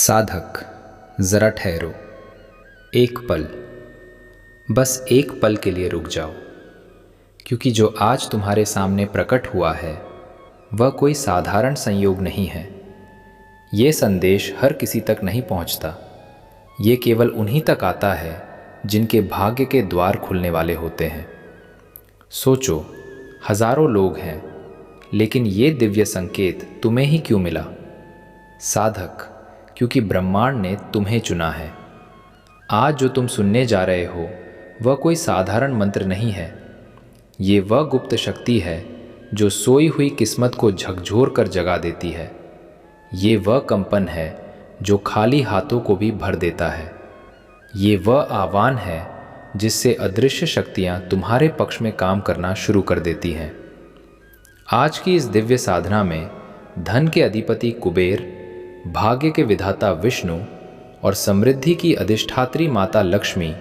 साधक, ज़रा ठहरो। एक पल, बस एक पल के लिए रुक जाओ, क्योंकि जो आज तुम्हारे सामने प्रकट हुआ है वह कोई साधारण संयोग नहीं है। ये संदेश हर किसी तक नहीं पहुंचता। ये केवल उन्हीं तक आता है जिनके भाग्य के द्वार खुलने वाले होते हैं। सोचो, हजारों लोग हैं, लेकिन ये दिव्य संकेत तुम्हें ही क्यों मिला? साधक, क्योंकि ब्रह्मांड ने तुम्हें चुना है। आज जो तुम सुनने जा रहे हो वह कोई साधारण मंत्र नहीं है। ये वह गुप्त शक्ति है जो सोई हुई किस्मत को झकझोर कर जगा देती है। ये वह कंपन है जो खाली हाथों को भी भर देता है। ये वह आह्वान है जिससे अदृश्य शक्तियाँ तुम्हारे पक्ष में काम करना शुरू कर देती हैं। आज की इस दिव्य साधना में धन के अधिपति कुबेर, भाग्य के विधाता विष्णु और समृद्धि की अधिष्ठात्री माता लक्ष्मी,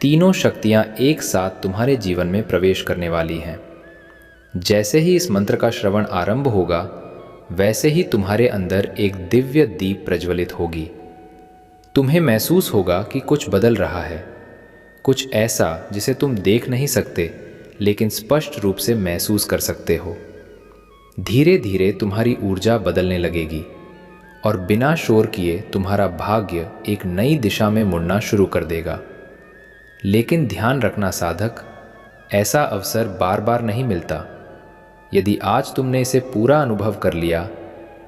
तीनों शक्तियां एक साथ तुम्हारे जीवन में प्रवेश करने वाली हैं। जैसे ही इस मंत्र का श्रवण आरंभ होगा, वैसे ही तुम्हारे अंदर एक दिव्य दीप प्रज्वलित होगी। तुम्हें महसूस होगा कि कुछ बदल रहा है, कुछ ऐसा जिसे तुम देख नहीं सकते लेकिन स्पष्ट रूप से महसूस कर सकते हो। धीरे धीरे तुम्हारी ऊर्जा बदलने लगेगी और बिना शोर किए तुम्हारा भाग्य एक नई दिशा में मुड़ना शुरू कर देगा। लेकिन ध्यान रखना साधक, ऐसा अवसर बार बार नहीं मिलता। यदि आज तुमने इसे पूरा अनुभव कर लिया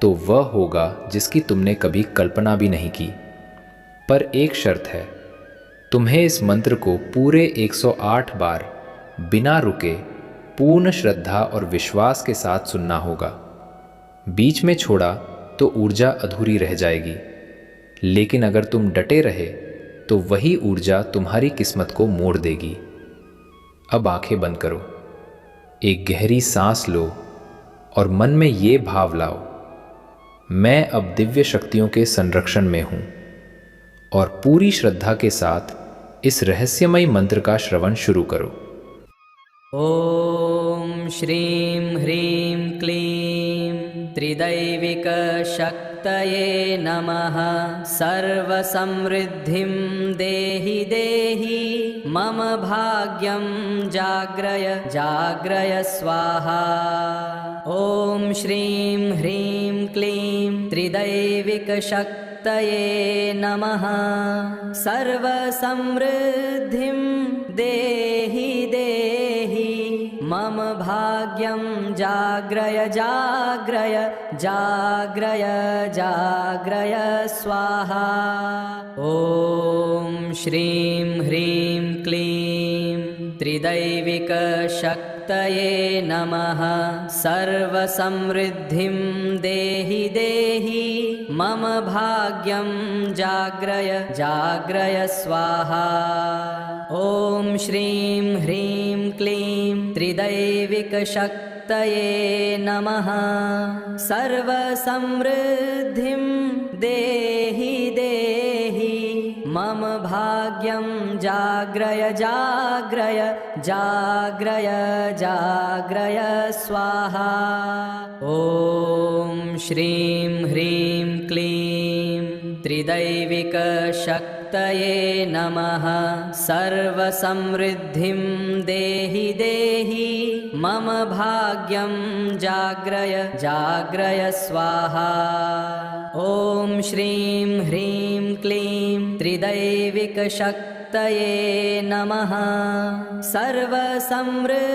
तो वह होगा जिसकी तुमने कभी कल्पना भी नहीं की। पर एक शर्त है, तुम्हें इस मंत्र को पूरे 108 बार बिना रुके पूर्ण श्रद्धा और विश्वास के साथ सुनना होगा। बीच में छोड़ा तो ऊर्जा अधूरी रह जाएगी, लेकिन अगर तुम डटे रहे तो वही ऊर्जा तुम्हारी किस्मत को मोड़ देगी। अब आंखें बंद करो, एक गहरी सांस लो और मन में ये भाव लाओ, मैं अब दिव्य शक्तियों के संरक्षण में हूँ। और पूरी श्रद्धा के साथ इस रहस्यमयी मंत्र का श्रवण शुरू करो। ॐ श्रीं ह्रीं क्लीं त्रिदैविकशक्तये नमः। सर्वसमृद्धिं देहि देहि, मम भाग्यं जाग्रय जाग्रय स्वाहा। ॐ श्रीं ह्रीं क्लीं त्रिदैविकशक्तये नमः। सर्वसमृद्धिं देहि देहि, मम भाग्यं जाग्रय जाग्रय जाग्रय जाग्रय स्वाहा। ॐ श्रीं ह्रीं क्लीं त्रिदैविकशक्तये नमः। सर्वसमृद्धिं देहि देहि, मम भाग्यं जाग्रय जाग्रय स्वाहा। ॐ श्रीं ह्रीं क्लीं त्रिदैविकशक्तये नमः। सर्वसमृद्धिं देहि देहि, मम भाग्यं जाग्रय जाग्रय जाग्रय जाग्रय स्वाहा। ॐ श्रीं ह्रीं क्लीं त्रिदैविकशक्तये नमः। सर्वसमृद्धिं देहि देहि, मम भाग्यं जाग्रय जाग्रय स्वाहा। ॐ श्रीं ह्रीं क्लीं त्रिदैविकशक्तये नमः। सर्वसमृद्धिं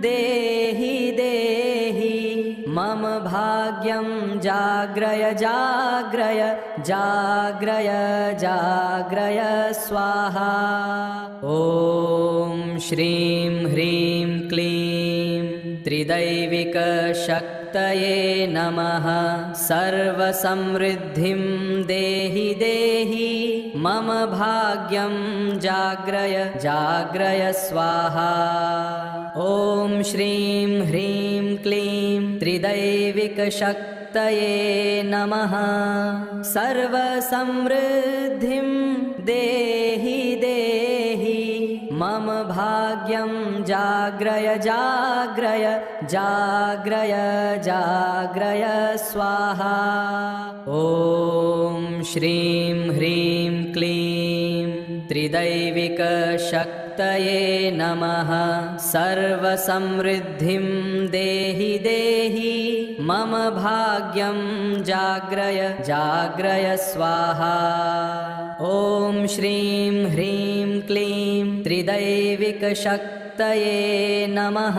देहि देहि, मम भाग्यं जाग्रय जाग्रय जाग्रय जाग्रय स्वाहा। ॐ श्रीं ह्रीं क्लीं त्रिदैविकशक्तये नमः। सर्वसमृद्धिं देहि देहि, मम भाग्यं जाग्रय जाग्रय स्वाहा। ॐ श्रीं ह्रीं क्लीं त्रिदैविकशक्तये नमः। सर्वसमृद्धिं देहि देहि, मम भाग्यं जाग्रय जाग्रय जाग्रय जाग्रय स्वाहा। ॐ श्रीं ह्रीं क्लीं त्रिदैविकशक्तये नमः। सर्वसमृद्धिं देहि देहि मम भाग्यं जाग्रय जाग्रय स्वाहा। ॐ श्रीं ह्रीं क्लीं त्रिदैविकशक्तये नमः।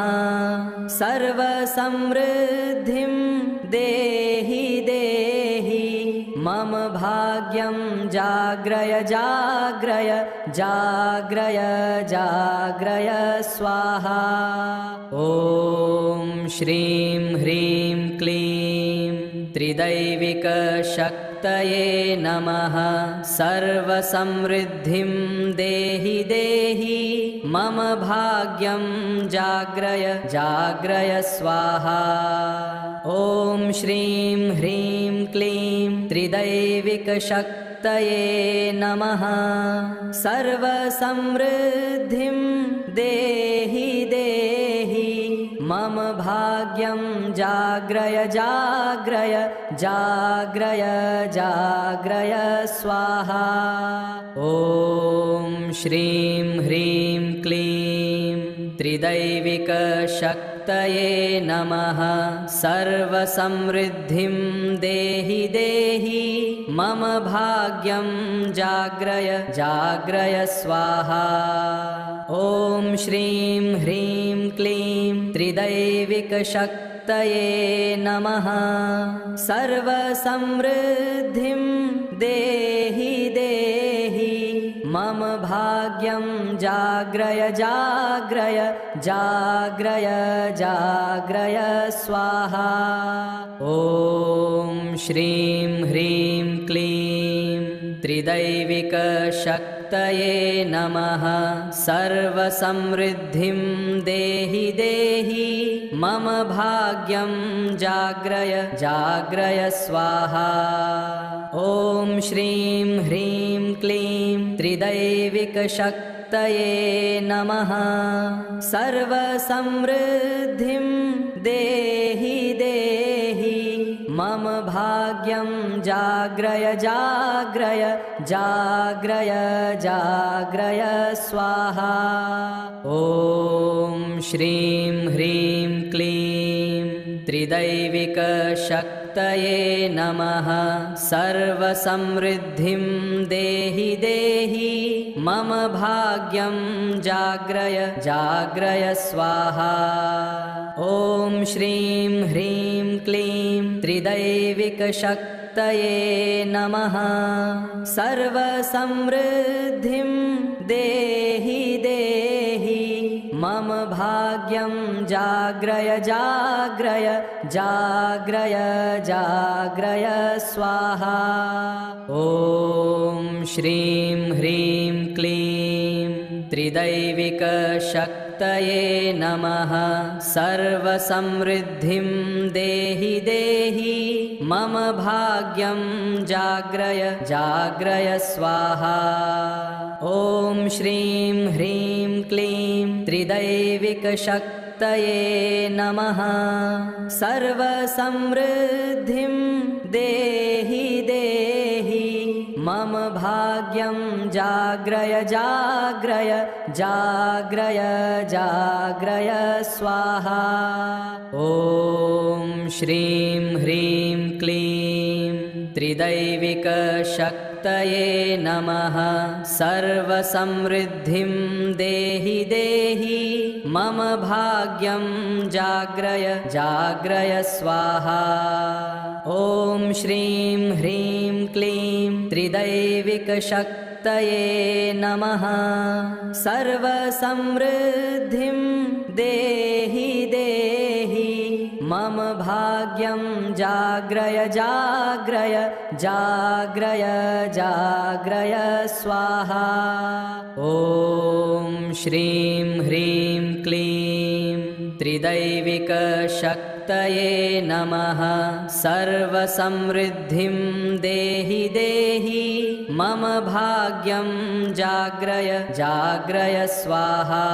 सर्वसमृद्धिं देहि देहि मम भाग्यं जाग्रय जाग्रय जाग्रय जाग्रय स्वाहा। ॐ श्रीं ह्रीं क्लीं त्रिदैविकशक्तये नमः। सर्वसमृद्धिं देहि देहि मम भाग्यं जाग्रय जाग्रय स्वाहा। ॐ श्रीं ह्रीं क्लीं त्रिदैविकशक्तये नमः। सर्वसमृद्धिं देहि देहि मम भाग्यं जाग्रय जाग्रय जाग्रय जाग्रय स्वाहा। ॐ श्रीं ह्रीं क्लीं त्रिदैविकशक्तये नमः। सर्वसमृद्धिं देहि देहि मम भाग्यं जाग्रय जाग्रय स्वाहा। ॐ श्रीं ह्रीं क्लीं त्रिदैविकशक्तये नमः। सर्वसमृद्धिं देहि देहि मम भाग्यं जाग्रय जाग्रय जाग्रय जाग्रय स्वाहा। ॐ श्रीं ह्रीं क्लीं त्रिदैविकशक्तये नमः। सर्वसमृद्धिं देहि देहि मम भाग्यं जाग्रय जाग्रय स्वाहा। ॐ श्रीं ह्रीं क्लीं त्रिदैविकशक्तये नमः। सर्वसमृद्धिं देहि देहि मम भाग्यं जाग्रय जाग्रय जाग्रय जाग्रय स्वाहा। ॐ श्रीं ह्रीं क्लीं त्रिदैविकशक्तये नमः। सर्वसमृद्धिं देहि देहि मम भाग्यं जाग्रय जाग्रय स्वाहा। ॐ श्रीं ह्रीं क्लीं त्रिदैविकशक्तये नमः। सर्वसमृद्धिं देहि देहि मम भाग्यं जाग्रय जाग्रय जाग्रय जाग्रय स्वाहा। ॐ श्रीं ह्रीं क्लीं त्रिदैविकशक्तये नमः। सर्वसमृद्धिं देहि देहि मम भाग्यं जाग्रय जाग्रय स्वाहा। ॐ श्रीं ह्रीं क्लीं त्रिदैविकशक्तये नमः। सर्वसमृद्धिं देहि देहि मम भाग्यं जाग्रय जाग्रय जाग्रय जाग्रय स्वाहा। ॐ श्रीं ह्रीं क्लीं त्रिदैविकशक्तये नमः। सर्वसमृद्धिं देहि देहि मम भाग्यं जाग्रय जाग्रय स्वाहा। ॐ श्रीं ह्रीं क्लीं त्रिदैविकशक्तये नमः। सर्वसमृद्धिं देहि देहि मम भाग्यं जाग्रय जाग्रय जाग्रय जाग्रय स्वाहा। ॐ श्रीं ह्रीं क्लीं त्रिदैविकशक्तये नमः। सर्वसमृद्धिं देहि देहि मम भाग्यं जाग्रय जाग्रय स्वाहा।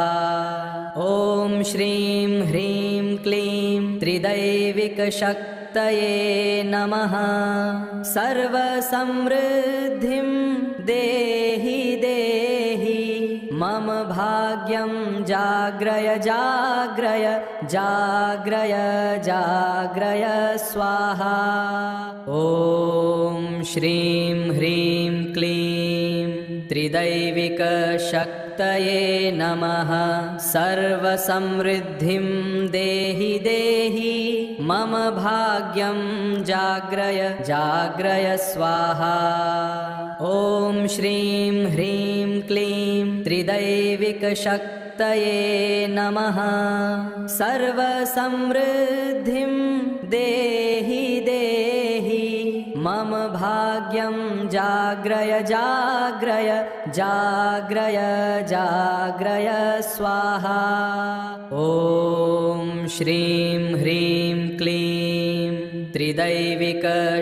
ॐ श्रीं ह्रीं क्लीं त्रिदैविकशक्तये शक्तये नमः सर्वसमृद्धिं देहि देहि मम भाग्यं जाग्रय जाग्रय जाग्रय जाग्रय स्वाहा। ॐ श्रीं ह्रीं क्लीं त्रिदैविकशक्तये नमः सर्वसमृद्धिं देहि देहि मम भाग्यं जाग्रय जाग्रय स्वाहा। ॐ श्रीं ह्रीं क्लीं त्रिदैविकशक्तये नमः सर्वसमृद्धिं देहि देहि मम भाग्यं जाग्रय जाग्रय जाग्रय जाग्रय स्वाहा। ॐ श्रीं ह्रीं क्लीं त्रिदैविकशक्तये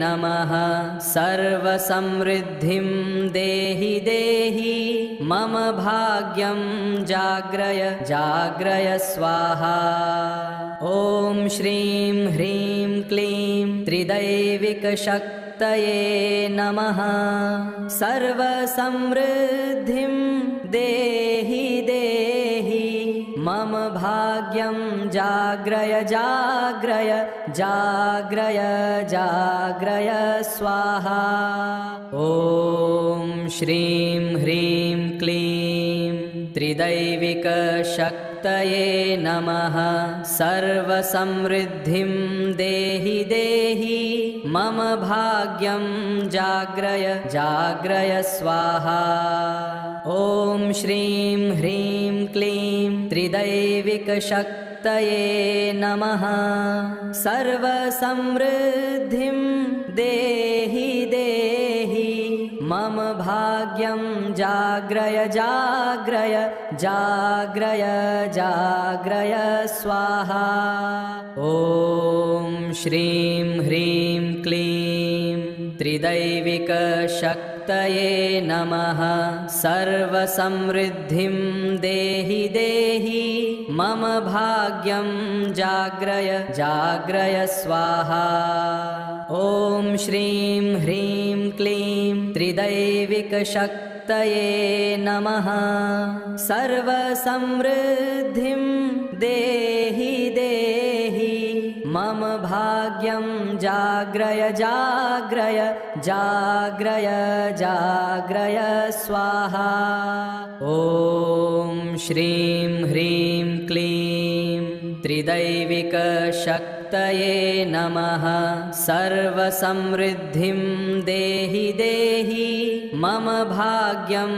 नमः सर्वसमृद्धिं देहि देहि मम भाग्यं जाग्रय जाग्रय स्वाहा। ॐ श्रीं ह्रीं क्लीं त्रिदैविकशक्तये नमः सर्वसमृद्धिं देहि देहि मम भाग्यं जाग्रय जाग्रय जाग्रय जाग्रय स्वाहा। ॐ श्रीं ह्रीं क्लीं त्रिदैविकशक्तये नमः सर्वसमृद्धिं देहि देहि मम भाग्यं जाग्रय जाग्रय स्वाहा। ॐ श्रीं ह्रीं क्लीं त्रिदैविकशक्तये नमः सर्वसमृद्धिं देहि देहि मम भाग्यं जाग्रय जाग्रय जाग्रय जाग्रय स्वाहा। ॐ श्रीं ह्रीं क्लीं त्रिदैविकशक्तये नमः सर्वसमृद्धिं देहि देहि मम भाग्यं जाग्रय जाग्रय स्वाहा। ॐ श्रीं ह्रीं क्लीं त्रिदैविकशक्तये नमः सर्वसमृद्धिं देहि देहि मम भाग्यं जाग्रय जाग्रय जाग्रय जाग्रय स्वाहा। ॐ श्रीं ह्रीं क्लीं त्रिदैविकशक्तये नमः सर्वसमृद्धिं देहि देहि मम भाग्यं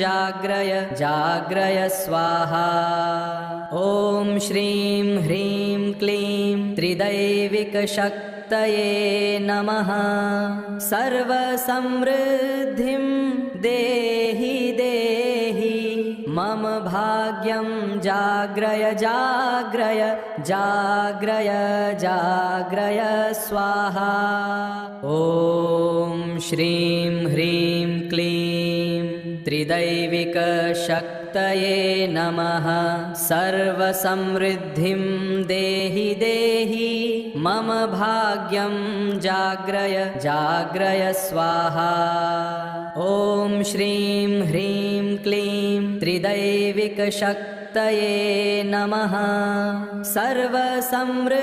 जाग्रय जाग्रय स्वाहा। ॐ श्रीं ह्रीं क्लीं त्रिदैविकशक्तये नमः सर्वसमृद्धिं देहि देहि मम भाग्यं जाग्रय जाग्रय जाग्रय जाग्रय स्वाहा। ॐ श्रीं ह्रीं क्लीं त्रिदैविकशक्तये नमः सर्वसमृद्धिं देहि देहि मम भाग्यं जाग्रय जाग्रय स्वाहा। ॐ श्रीं ह्रीं क्लीं त्रिदैविकशक्तये नमः सर्वसमृद्धिं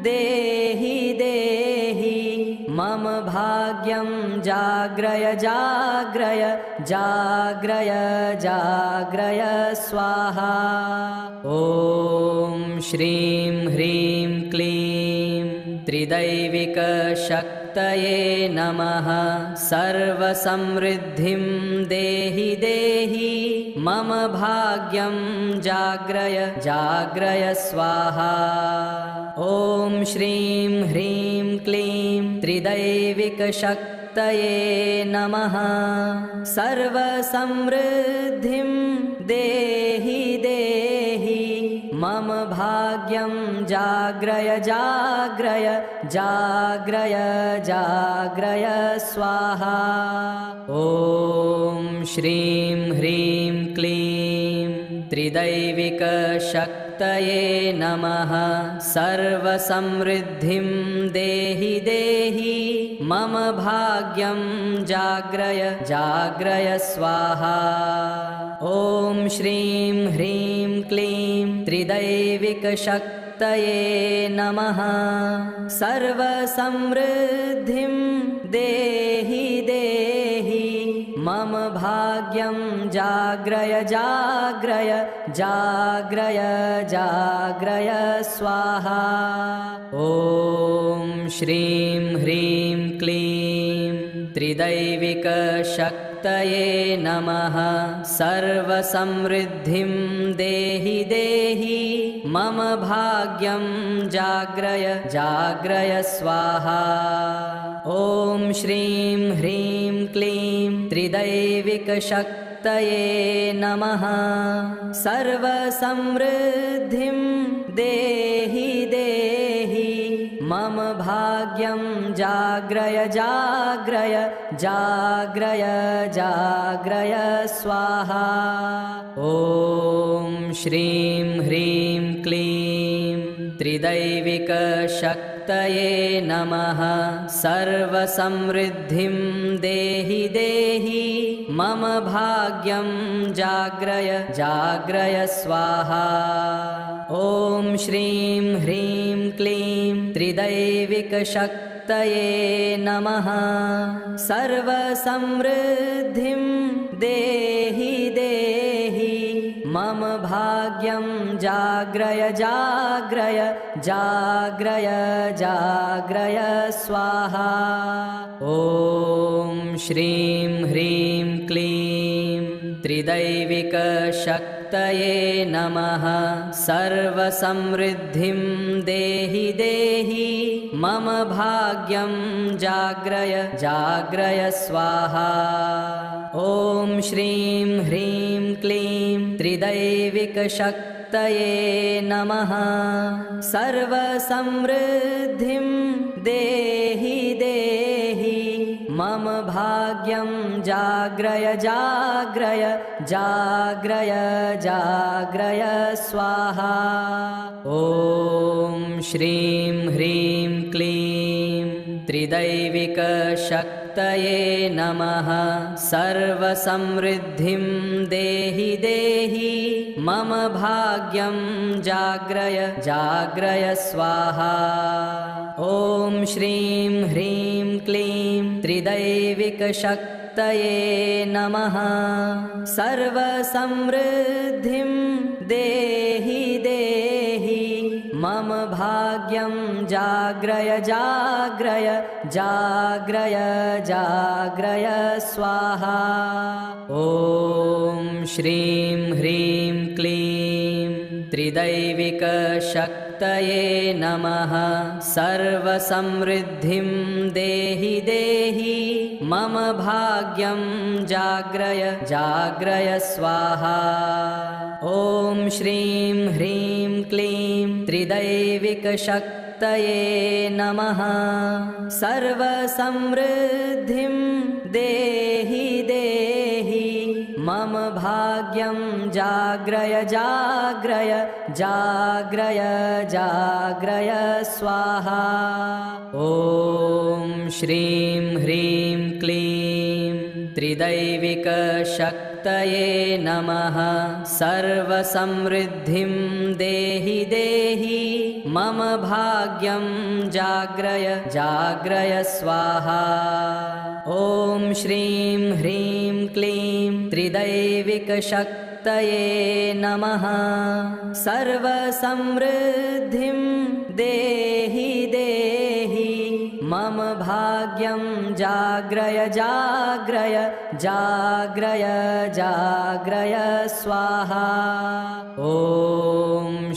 देहि देहि मम भाग्यं जाग्रय जाग्रय जाग्रय जाग्रय स्वाहा। ॐ श्रीं ह्रीं क्लीं त्रिदैविकशक्तये नमः सर्वसमृद्धिं देहि देहि मम भाग्यं जाग्रय जाग्रय स्वाहा। ॐ श्रीं ह्रीं क्लीं त्रिदैविकशक्तये नमः सर्वसमृद्धिं देहि देहि मम भाग्यं जाग्रय जाग्रय जाग्रय जाग्रय स्वाहा। ॐ श्रीं ह्रीं क्लीं त्रिदैविकशक्तये नमः सर्वसमृद्धिं देहि देहि मम भाग्यं जाग्रय जाग्रय स्वाहा। ॐ श्रीं ह्रीं क्लीं त्रिदैविकशक्तये नमः सर्वसमृद्धिं देहि देहि मम भाग्यं जाग्रय जाग्रय जाग्रय जाग्रय स्वाहा। ॐ श्रीं ह्रीं क्लीं त्रिदैविकशक्तये नमः सर्वसमृद्धिं देहि देहि मम भाग्यं जाग्रय जाग्रय स्वाहा। ॐ श्रीं ह्रीं क्लीं त्रिदैविकशक्तये नमः सर्वसमृद्धिं देहि देहि मम भाग्यं जाग्रय जाग्रय जाग्रय जाग्रय स्वाहा। ॐ श्रीं ह्रीं क्लीं त्रिदैविकशक्तये नमः सर्वसमृद्धिं देहि देहि मम भाग्यं जाग्रय जाग्रय स्वाहा। ॐ श्रीं ह्रीं क्लीं त्रिदैविकशक्तये नमः सर्वसमृद्धिं देहि देहि मम भाग्यं जाग्रय जाग्रय जाग्रय जाग्रय स्वाहा। ॐ श्रीं ह्रीं क्लीं त्रिदैविकशक्तये नमः सर्वसमृद्धिं देहि देहि मम भाग्यं जाग्रय जाग्रय स्वाहा। ॐ श्रीं ह्रीं क्लीं त्रिदैविकशक्तये नमः सर्वसमृद्धिं देहि देहि मम भाग्यं जाग्रय जाग्रय जाग्रय जाग्रय स्वाहा। ॐ श्रीं ह्रीं क्लीं त्रिदैविकशक्तये नमः सर्वसमृद्धिं देहि देहि मम भाग्यं जाग्रय जाग्रय स्वाहा। ॐ श्रीं ह्रीं क्लीं त्रिदैविकशक्तये नमः सर्वसमृद्धिं देहि देहि मम भाग्यं जाग्रय जाग्रय जाग्रय जाग्रय स्वाहा। ॐ श्रीं ह्रीं क्लीं त्रिदैविकशक्तये नमः सर्वसमृद्धिं देहि देहि मम भाग्यं जाग्रय जाग्रय स्वाहा। ॐ श्रीं ह्रीं क्लीं त्रिदैविकशक्तये नमः सर्वसमृद्धिं देहि देहि मम भाग्यं जाग्रय जाग्रय जाग्रय जाग्रय स्वाहा। ॐ श्रीं ह्रीं क्लीं त्रिदैविकशक्तये नमः सर्वसमृद्धिं देहि देहि मम भाग्यं जाग्रय जाग्रय स्वाहा। ॐ श्रीं ह्रीं क्लीं त्रिदैविकशक्तये नमः सर्वसमृद्धिं देहि देहि मम भाग्यं जाग्रय जाग्रय जाग्रय जाग्रय स्वाहा। ॐ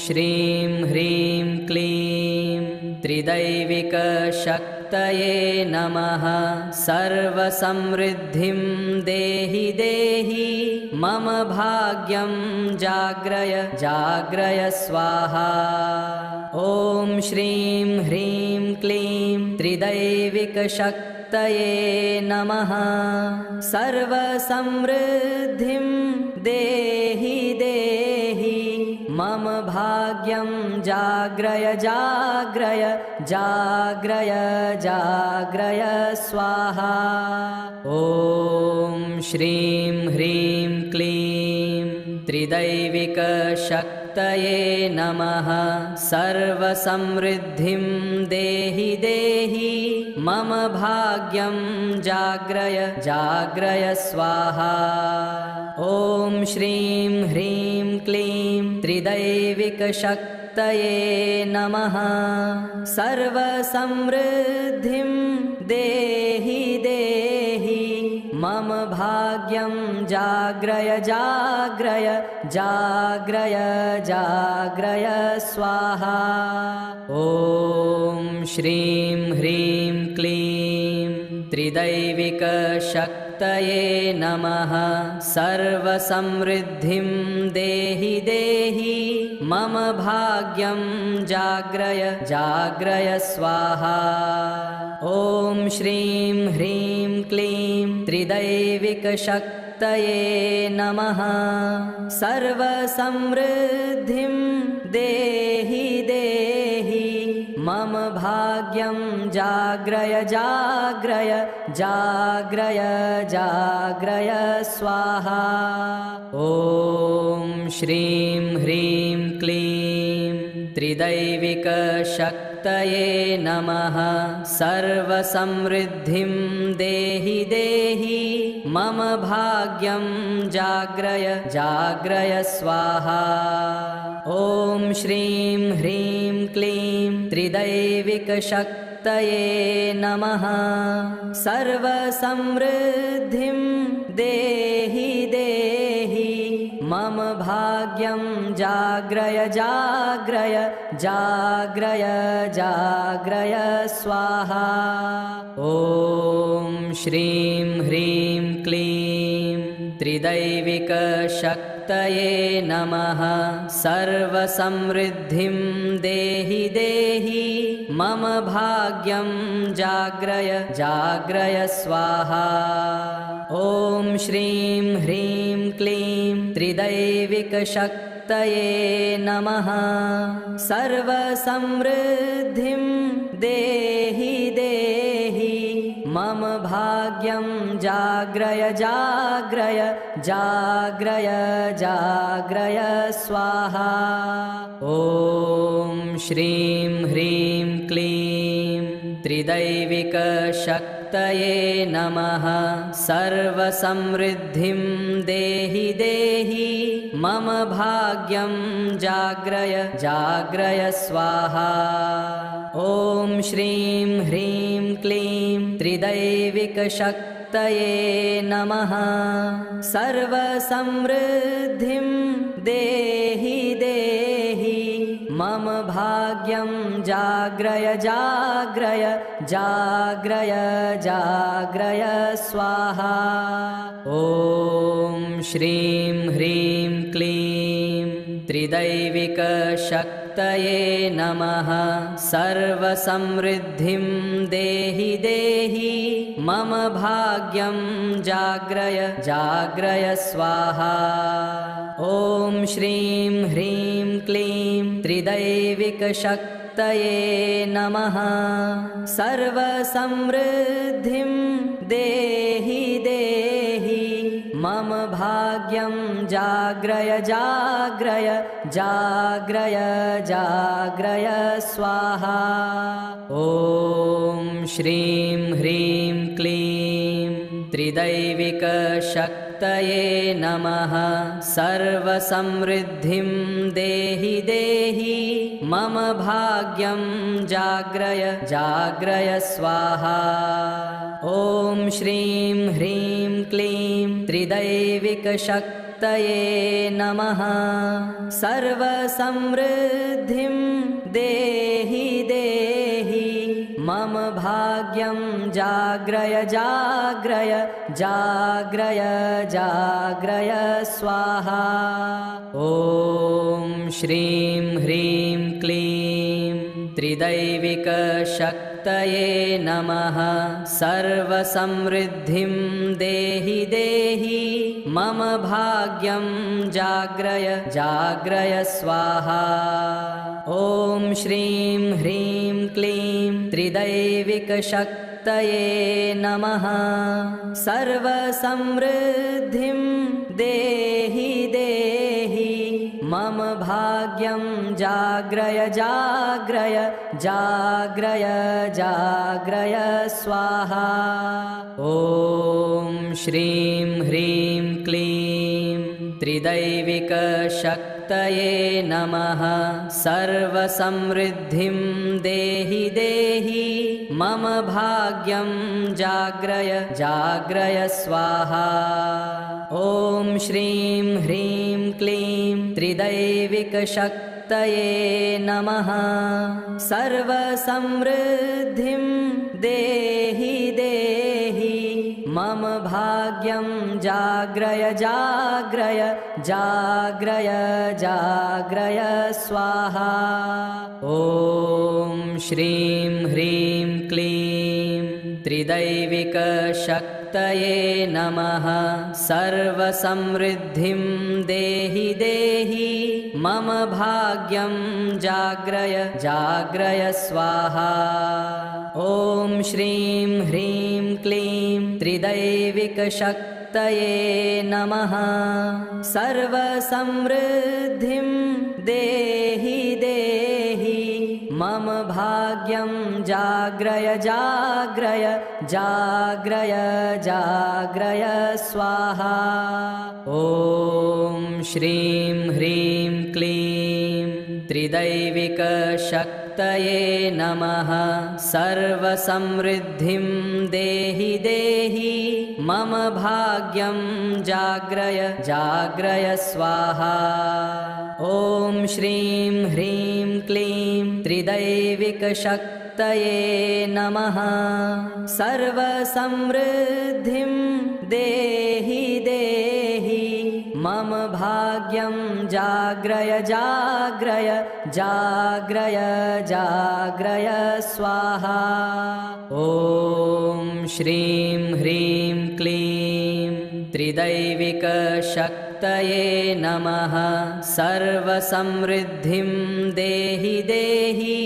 श्रीं ह्रीं क्लीं त्रिदैविकशक्तये नमः सर्वसमृद्धिं देहि देहि मम भाग्यं जाग्रय जाग्रय स्वाहा। ॐ श्रीं ह्रीं क्लीं त्रिदैविकशक्तये नमः सर्वसमृद्धिं देहि देहि मम भाग्यं जाग्रय जाग्रय जाग्रय जाग्रय स्वाहा। ॐ श्रीं ह्रीं क्लीं त्रिदैविकशक्तये नमः। सर्वसमृद्धिं देहि देहि मम भाग्यं जाग्रय जाग्रय स्वाहा। ॐ श्रीं ह्रीं क्लीं त्रिदैविकशक्तये नमः। सर्वसमृद्धिं देहि देहि मम भाग्यं जाग्रय जाग्रय जाग्रय जाग्रय स्वाहा। ॐ श्रीं ह्रीं क्लीं त्रिदैविकशक्तये नमः। सर्वसमृद्धिं देहि देहि मम भाग्यं जाग्रय जाग्रय स्वाहा। ॐ श्रीं ह्रीं क्लीं त्रिदैविकशक्तये नमः। सर्वसमृद्धिं देहि देहि मम भाग्यं जाग्रय जाग्रय जाग्रय जाग्रय स्वाहा। ॐ श्रीं ह्रीं क्लीं त्रिदैविकशक्तये नमः। सर्वसमृद्धिं देहि देहि मम भाग्यं जाग्रय जाग्रय स्वाहा। ॐ श्रीं ह्रीं क्लीं त्रिदैविकशक्तये नमः। सर्वसमृद्धिं देहि देहि मम भाग्यं जाग्रय जाग्रय जाग्रय जाग्रय स्वाहा। ॐ श्रीं ह्रीं क्लीं त्रिदैविकशक्तये नमः। सर्वसमृद्धिं देहि देहि मम भाग्यं जाग्रय जाग्रय स्वाहा। ॐ श्रीं ह्रीं क्लीं त्रिदैविकशक्तये नमः। सर्वसमृद्धिं देहि देहि मम भाग्यं जाग्रय जाग्रय जाग्रय जाग्रय स्वाहा। ॐ श्रीं ह्रीं क्लीं त्रिदैविकशक्तये नमः। सर्वसमृद्धिं देहि देहि मम भाग्यं जाग्रय जाग्रय स्वाहा। ॐ श्रीं ह्रीं क्लीं त्रिदैविकशक्तये नमः। सर्वसमृद्धिं देहि देहि मम भाग्यं जाग्रय जाग्रय जाग्रय जाग्रय स्वाहा। ॐ श्रीं ह्रीं क्लीं त्रिदैविकशक्तये नमः। सर्वसमृद्धिं देहि देहि मम भाग्यं जाग्रय जाग्रय स्वाहा। ॐ श्रीं ह्रीं क्लीं त्रिदैविकशक्तये नमः। सर्वसमृद्धिं देहि देहि मम भाग्यं जाग्रय जाग्रय जाग्रय जाग्रय स्वाहा। ॐ श्रीं ह्रीं क्लीं त्रिदैविकशक्तये नमः। सर्वसमृद्धिं देहि देहि मम भाग्यं जाग्रय जाग्रय स्वाहा। ॐ श्रीं ह्रीं क्लीं त्रिदैविकशक्तये नमः। सर्वसमृद्धिं देहि देहि मम भाग्यं जाग्रय जाग्रय जाग्रय जाग्रय स्वाहा। ॐ श्रीं ह्रीं क्लीं त्रिदैविकशक्तये नमः सर्वसमृद्धिं देहि देहि मम भाग्यं जाग्रय जाग्रय स्वाहा। ॐ श्रीं ह्रीं क्लीं त्रिदैविकशक्तये नमः सर्वसमृद्धिं देहि देहि मम भाग्यं जाग्रय जाग्रय जाग्रय जाग्रय स्वाहा। ॐ श्रीं ह्रीं क्लीं त्रिदैविकशक्तये नमः सर्वसमृद्धिं देहि देहि मम भाग्यं जाग्रय जाग्रय स्वाहा। ॐ श्रीं ह्रीं क्लीं त्रिदैविकशक्तये नमः सर्वसमृद्धिं देहि देहि मम भाग्यं जाग्रय जाग्रय जाग्रय जाग्रय स्वाहा। ॐ श्रीं ह्रीं क्लीं त्रिदैविकशक्तये नमः सर्वसमृद्धिं देहि देहि मम भाग्यं जाग्रय जाग्रय स्वाहा। ॐ श्रीं ह्रीं क्लीं त्रिदैविकशक्तये नमः सर्वसमृद्धिं देहि देहि मम भाग्यं जाग्रय जाग्रय जाग्रय जाग्रय स्वाहा। ॐ श्रीं ह्रीं क्लीं त्रिदैविकशक्तये नमः सर्वसमृद्धिं देहि देहि मम भाग्यं जाग्रय जाग्रय स्वाहा। ॐ श्रीं ह्रीं क्लीं त्रिदैविकशक्तये नमः सर्वसमृद्धिं देहि देहि मम भाग्यं जाग्रय जाग्रय जाग्रय जाग्रय स्वाहा। ॐ श्रीं ह्रीं क्लीं त्रिदैविकशक्तये नमः सर्वसमृद्धिं देहि देहि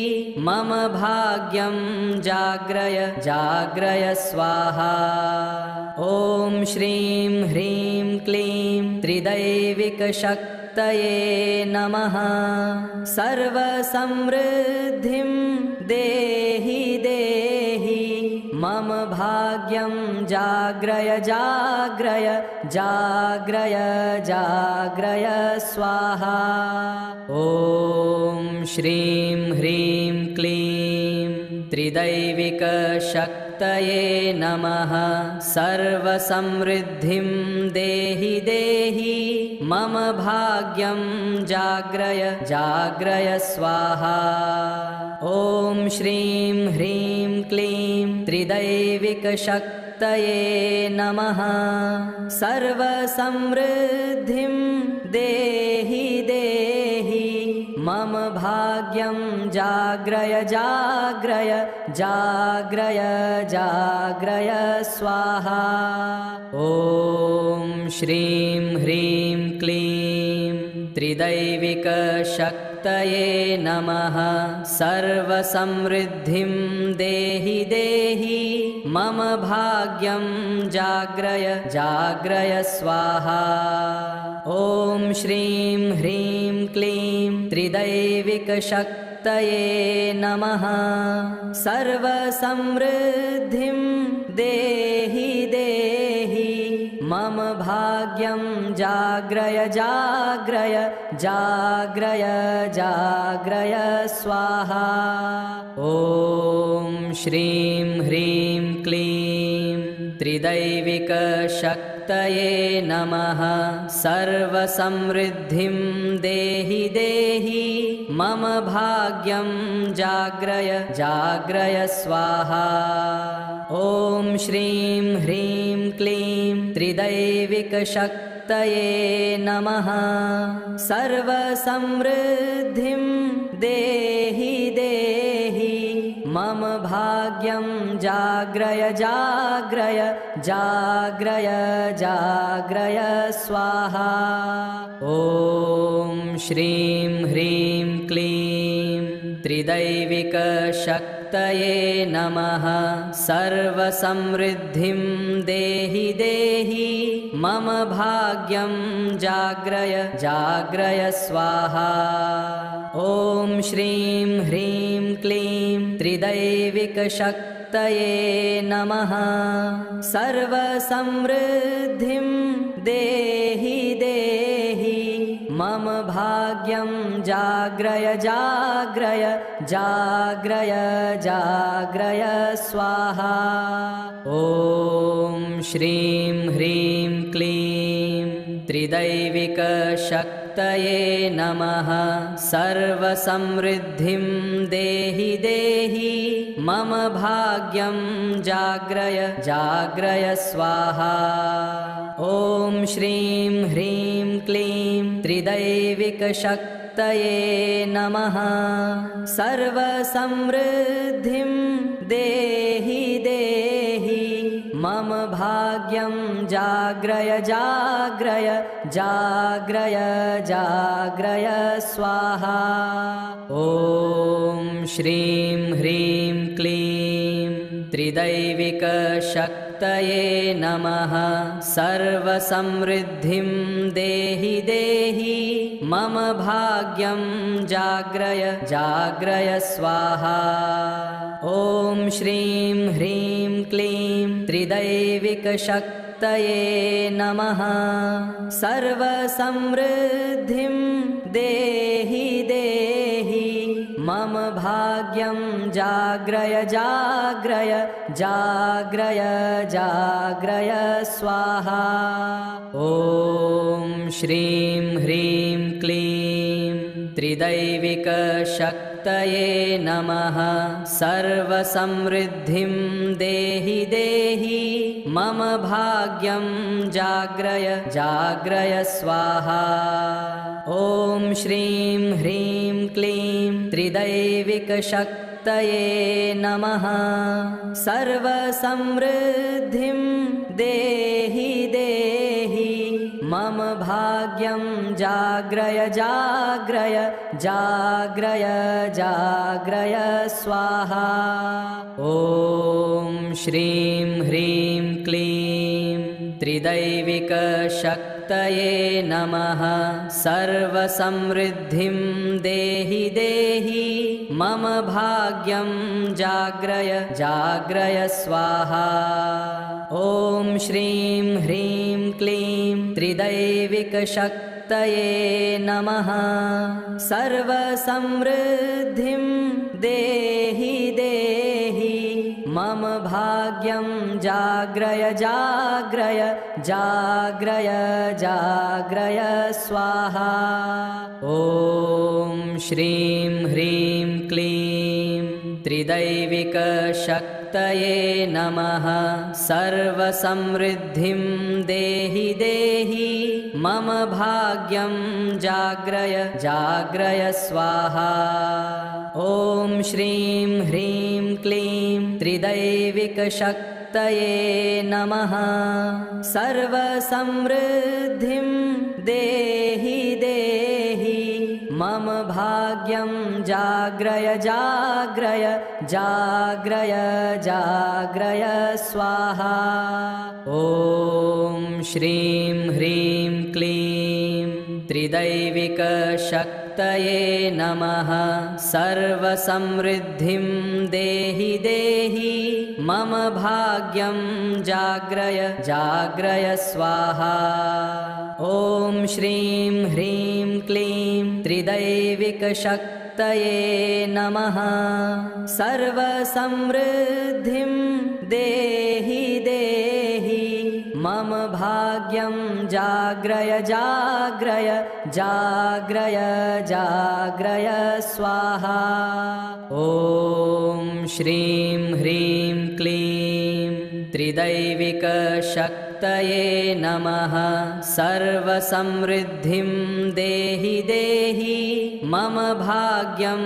मम भाग्यं जाग्रय जाग्रय स्वाहा। ॐ श्रीं ह्रीं क्लीं त्रिदैविकशक्तये नमः सर्वसमृद्धिं देहि देहि मम भाग्यं जाग्रय जाग्रय जाग्रय जाग्रय स्वाहा। ॐ श्रीं ह्रीं क्लीं त्रिदैविकशक्तये नमः सर्वसमृद्धिं देहि देहि मम भाग्यं जाग्रय जाग्रय स्वाहा। ॐ श्रीं ह्रीं क्लीं त्रिदैविकशक्तये नमः सर्वसमृद्धिं देहि देहि मम भाग्यं जाग्रय जाग्रय जाग्रय जाग्रय स्वाहा। ॐ श्रीं ह्रीं क्लीं त्रिदैविकशक्तये नमः सर्वसमृद्धिं देहि देहि मम भाग्यं जाग्रय जाग्रय स्वाहा। ॐ श्रीं ह्रीं क्लीं त्रिदैविकशक्तये नमः सर्वसमृद्धिं देहि देहि मम भाग्यं जाग्रय जाग्रय जाग्रय जाग्रय स्वाहा। ॐ श्रीं ह्रीं क्लीं त्रिदैविकशक्तये नमः सर्वसमृद्धिं देहि देहि मम भाग्यं जाग्रय जाग्रय स्वाहा। ॐ श्रीं ह्रीं क्लीं त्रिदैविकशक्तये नमः सर्वसमृद्धिं देहि देहि भाग्यं जाग्रय जाग्रय जाग्रय जाग्रय स्वाहा। ॐ श्रीं ह्रीं क्लीं त्रिदैविकशक्तये नमः। सर्वसमृद्धिं देहि देहि मम भाग्यं जाग्रय जाग्रय स्वाहा। ॐ श्रीं ह्रीं क्लीं त्रिदैविकशक्तये नमः। सर्वसमृद्धिं देहि देहि मम भाग्यं जाग्रय जाग्रय जाग्रय जाग्रय स्वाहा। ॐ श्रीं ह्रीं क्लीं त्रिदैविकशक्तये नमः। सर्वसमृद्धिं देहि देहि मम भाग्यं जाग्रय जाग्रय स्वाहा। ॐ श्रीं ह्रीं क्लीं त्रिदैविकशक्तये नमः। सर्वसमृद्धिं देहि देहि मम भाग्यं जाग्रय जाग्रय जाग्रय जाग्रय स्वाहा। ॐ श्रीं ह्रीं क्लीं त्रिदैविकशक्तये नमः। सर्वसमृद्धिं देहि देहि मम भाग्यं जाग्रय जाग्रय स्वाहा। ॐ श्रीं ह्रीं क्लीं त्रिदैविकशक्तये नमः। सर्वसमृद्धिं देहि देहि मम भाग्यं जाग्रय जाग्रय जाग्रय जाग्रय स्वाहा। ॐ श्रीं ह्रीं क्लीं त्रिदैविकशक्तये नमः। सर्वसमृद्धिं देहि देहि मम भाग्यं जाग्रय जाग्रय स्वाहा। ॐ श्रीं ह्रीं क्लीं त्रिदैविकशक्तये नमः। सर्वसमृद्धिं देहि देहि मम भाग्यं जाग्रय जाग्रय जाग्रय जाग्रय स्वाहा। ॐ श्रीं ह्रीं क्लीं त्रिदैविकशक्तये नमः। सर्वसमृद्धिं देहि देहि मम भाग्यं जाग्रय जाग्रय स्वाहा। ॐ श्रीं ह्रीं क्लीं त्रिदैविकशक्तये नमः। सर्वसमृद्धिं देहि देहि मम भाग्यं जाग्रय जाग्रय जाग्रय जाग्रय स्वाहा। ॐ श्रीं ह्रीं क्लीं त्रिदैविकशक्तये नमः। सर्वसमृद्धिं देहि देहि मम भाग्यं जाग्रय जाग्रय स्वाहा। ॐ श्रीं ह्रीं क्लीं त्रिदैविकशक्तये नमः। सर्वसमृद्धिं देहि देहि मम भाग्यं जाग्रय जाग्रय जाग्रय जाग्रय स्वाहा। ॐ श्रीं ह्रीं क्लीं त्रिदैविकशक्तये नमः। सर्वसमृद्धिं देहि देहि मम भाग्यं जाग्रय जाग्रय स्वाहा। ॐ श्रीं ह्रीं क्लीं त्रिदैविकशक्तये नमः। सर्वसमृद्धिं देहि देहि मम भाग्यं जाग्रय जाग्रय जाग्रय जाग्रय स्वाहा। ॐ श्रीं ह्रीं क्लीं त्रिदैविकशक्तये नमः सर्वसमृद्धिं देहि देहि मम भाग्यं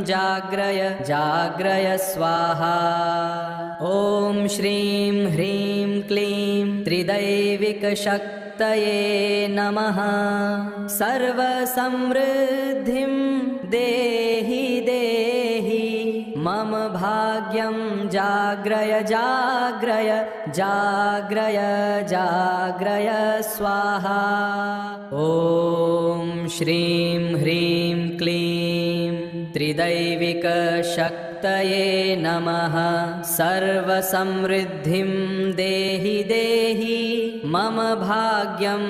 जाग्रय जाग्रय स्वाहा। ॐ श्रीं ह्रीं क्लीं त्रिदैविकशक्तये नमः सर्वसमृद्धिं देहि देहि मम भाग्यं जाग्रय जाग्रय जाग्रय जाग्रय स्वाहा। ॐ श्रीं ह्रीं क्लीं त्रिदैविकशक्तये नमः सर्वसमृद्धिं देहि देहि मम भाग्यं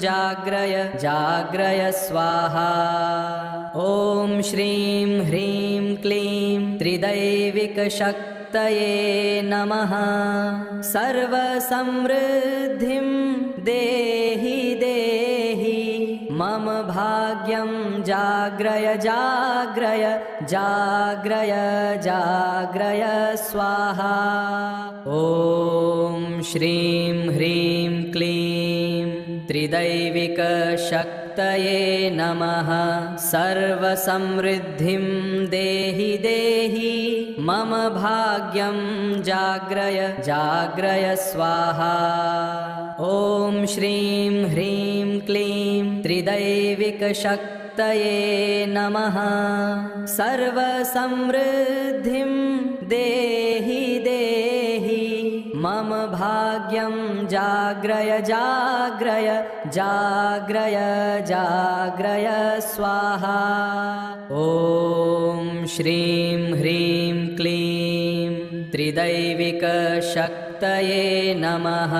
जाग्रय जाग्रय स्वाहा। ॐ श्रीं ह्रीं क्लीं त्रिदैविकशक्तये नमः सर्वसमृद्धिं देहि देहि मम भाग्यं जाग्रय जाग्रय जाग्रय जाग्रय स्वाहा। ॐ श्रीं ह्रीं क्लीं त्रिदैविकशक्तये नमः सर्वसमृद्धिं देहि देहि मम भाग्यं जाग्रय जाग्रय स्वाहा। ॐ श्रीं ह्रीं क्लीं त्रिदैविकशक्तये नमः सर्वसमृद्धिं देहि देहि मम भाग्यं जाग्रय जाग्रय जाग्रय जाग्रय स्वाहा। ॐ श्रीं ह्रीं क्लीं त्रिदैविकशक्तये नमः।